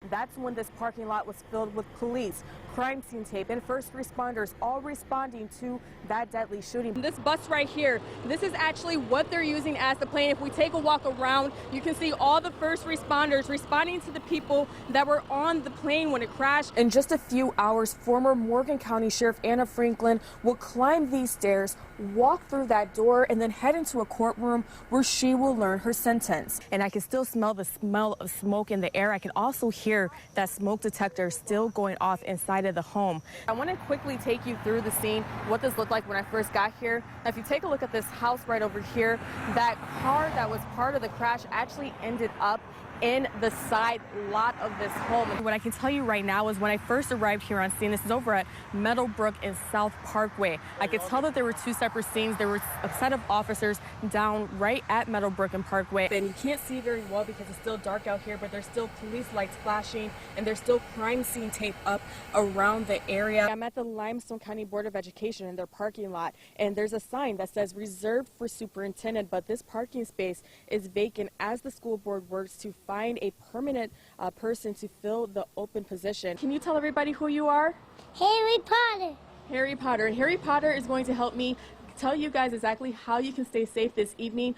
That's when this parking lot was filled with police, crime scene tape, and first responders all responding to that deadly shooting. This bus right here, this is actually what they're using as the plane. If we take a walk around, you can see all the first responders responding to the people that were on the plane when it crashed. In just a few hours, former Morgan County Sheriff Anna Franklin will climb these stairs, walk through that door, and then head into a courtroom where she will learn her sentence. And I can still smell the smell of smoke in the air. I can also hear that smoke detector still going off inside of the home. I want to quickly take you through the scene, what this looked like when I first got here. Now, if you take a look at this house right over here, that car that was part of the crash actually ended up in the side lot of this home. What I can tell you right now is when I first arrived here on scene, this is over at Meadowbrook and South Parkway. I could tell that there were two separate scenes. There was a set of officers down right at Meadowbrook and Parkway. And you can't see very well because it's still dark out here, but there's still police lights flashing and there's still crime scene tape up around the area. I'm at the Limestone County Board of Education in their parking lot, and there's a sign that says reserved for superintendent, but this parking space is vacant as the school board works to find a permanent person to fill the open position. Can you tell everybody who you are? Harry Potter. Harry Potter. And Harry Potter is going to help me tell you guys exactly how you can stay safe this evening.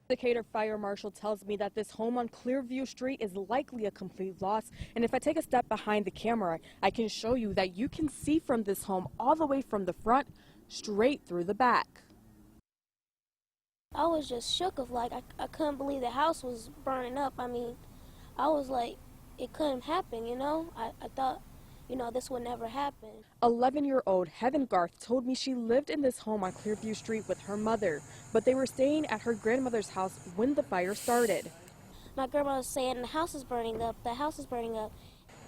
The Decatur Fire Marshal tells me that this home on Clearview Street is likely a complete loss. And if I take a step behind the camera, I can show you that you can see from this home all the way from the front straight through the back. I was just shook of like, I couldn't believe the house was burning up. I mean, I was like, it couldn't happen, you know? I thought, you know, this would never happen. 11-year-old Heaven Garth told me she lived in this home on Clearview Street with her mother, but they were staying at her grandmother's house when the fire started. My grandma was saying, the house is burning up, the house is burning up.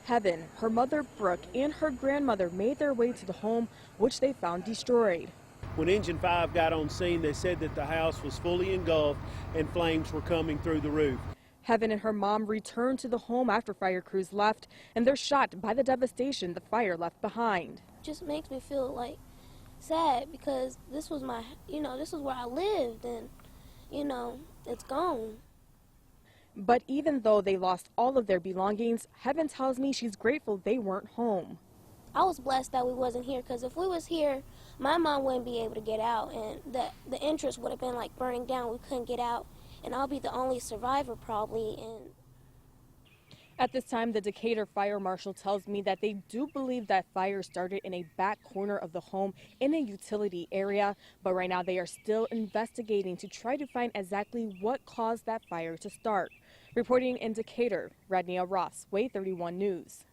Heaven, her mother Brooke, and her grandmother made their way to the home, which they found destroyed. When Engine 5 got on scene, they said that the house was fully engulfed and flames were coming through the roof. Heaven and her mom returned to the home after fire crews left, and they're shocked by the devastation the fire left behind. It just makes me feel like sad because this was my, you know, this is where I lived and, you know, it's gone. But even though they lost all of their belongings, Heaven tells me she's grateful they weren't home. I was blessed that we wasn't here because if we was here, my mom wouldn't be able to get out and the entrance would have been like burning down. We couldn't get out and I'll be the only survivor probably. And at this time, the Decatur Fire Marshal tells me that they do believe that fire started in a back corner of the home in a utility area, but right now they are still investigating to try to find exactly what caused that fire to start. Reporting in Decatur, Rodneya Ross, Way 31 News.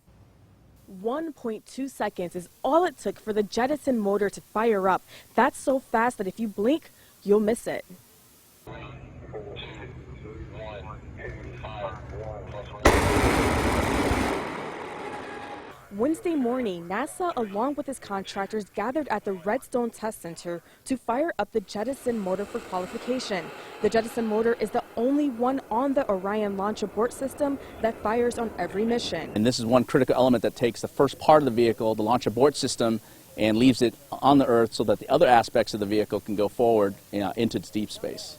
1.2 seconds is all it took for the Jettison motor to fire up. That's so fast that if you blink, you'll miss it. Wednesday morning, NASA, along with its contractors, gathered at the Redstone Test Center to fire up the Jettison motor for qualification. The Jettison motor is the only one on the Orion launch abort system that fires on every mission. And this is one critical element that takes the first part of the vehicle, the launch abort system, and leaves it on the Earth so that the other aspects of the vehicle can go forward into deep space.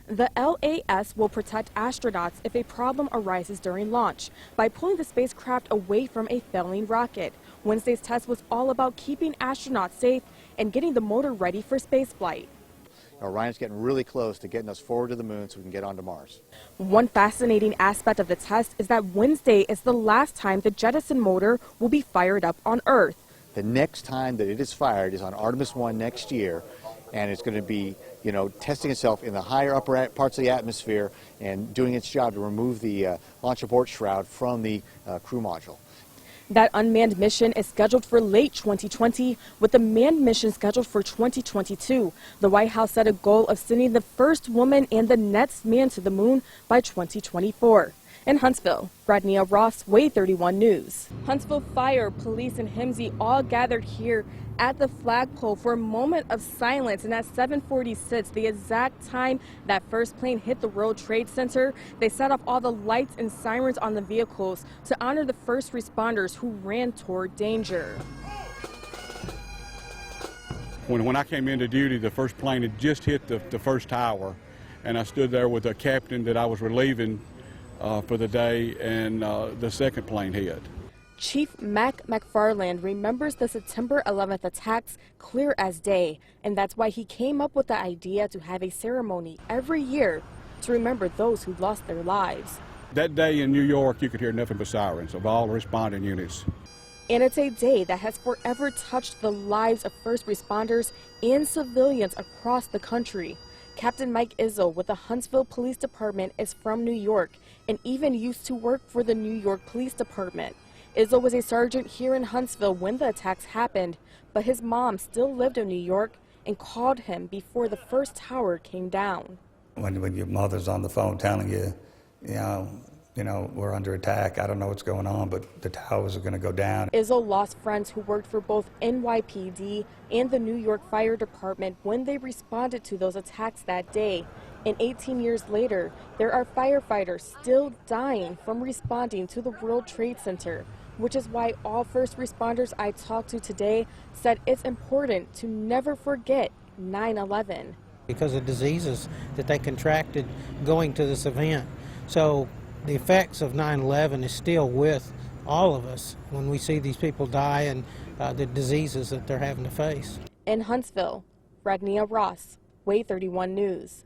The LAS will protect astronauts if a problem arises during launch by pulling the spacecraft away from a failing rocket. Wednesday's test was all about keeping astronauts safe and getting the motor ready for spaceflight. Orion's getting really close to getting us forward to the moon so we can get onto Mars. One fascinating aspect of the test is that Wednesday is the last time the Jettison motor will be fired up on Earth. The next time that it is fired is on Artemis 1 next year, and it's going to be, you know, testing itself in the higher upper parts of the atmosphere and doing its job to remove the launch abort shroud from the crew module. That unmanned mission is scheduled for late 2020, with the manned mission scheduled for 2022. The White House set a goal of sending the first woman and the next man to the moon by 2024. In Huntsville, Rodneya Ross, Way 31 News. Huntsville Fire, Police, and HIMSI all gathered here at the flagpole for a moment of silence. And at 7:46, the exact time that first plane hit the World Trade Center, they set off all the lights and sirens on the vehicles to honor the first responders who ran toward danger. When I came into duty, the first plane had just hit the first tower, and I stood there with a captain that I was relieving for the day, and the second plane hit. Chief Mac McFarland remembers the September 11th attacks clear as day, and that's why he came up with the idea to have a ceremony every year to remember those who lost their lives. That day in New York, you could hear nothing but sirens of all responding units. And it's a day that has forever touched the lives of first responders and civilians across the country. Captain Mike Izzo with the Huntsville Police Department is from New York and even used to work for the New York Police Department. Izzo was a sergeant here in Huntsville when the attacks happened, but his mom still lived in New York and called him before the first tower came down. When your mother's on the phone telling you, we're under attack, I don't know what's going on, but the towers are going to go down. Izzo lost friends who worked for both NYPD and the New York Fire Department when they responded to those attacks that day. And 18 years later, there are firefighters still dying from responding to the World Trade Center, which is why all first responders I talked to today said it's important to never forget 9/11. Because of diseases that they contracted going to this event. So the effects of 9/11 is still with all of us when we see these people die and the diseases that they're having to face. In Huntsville, Rodneya Ross, Way 31 News.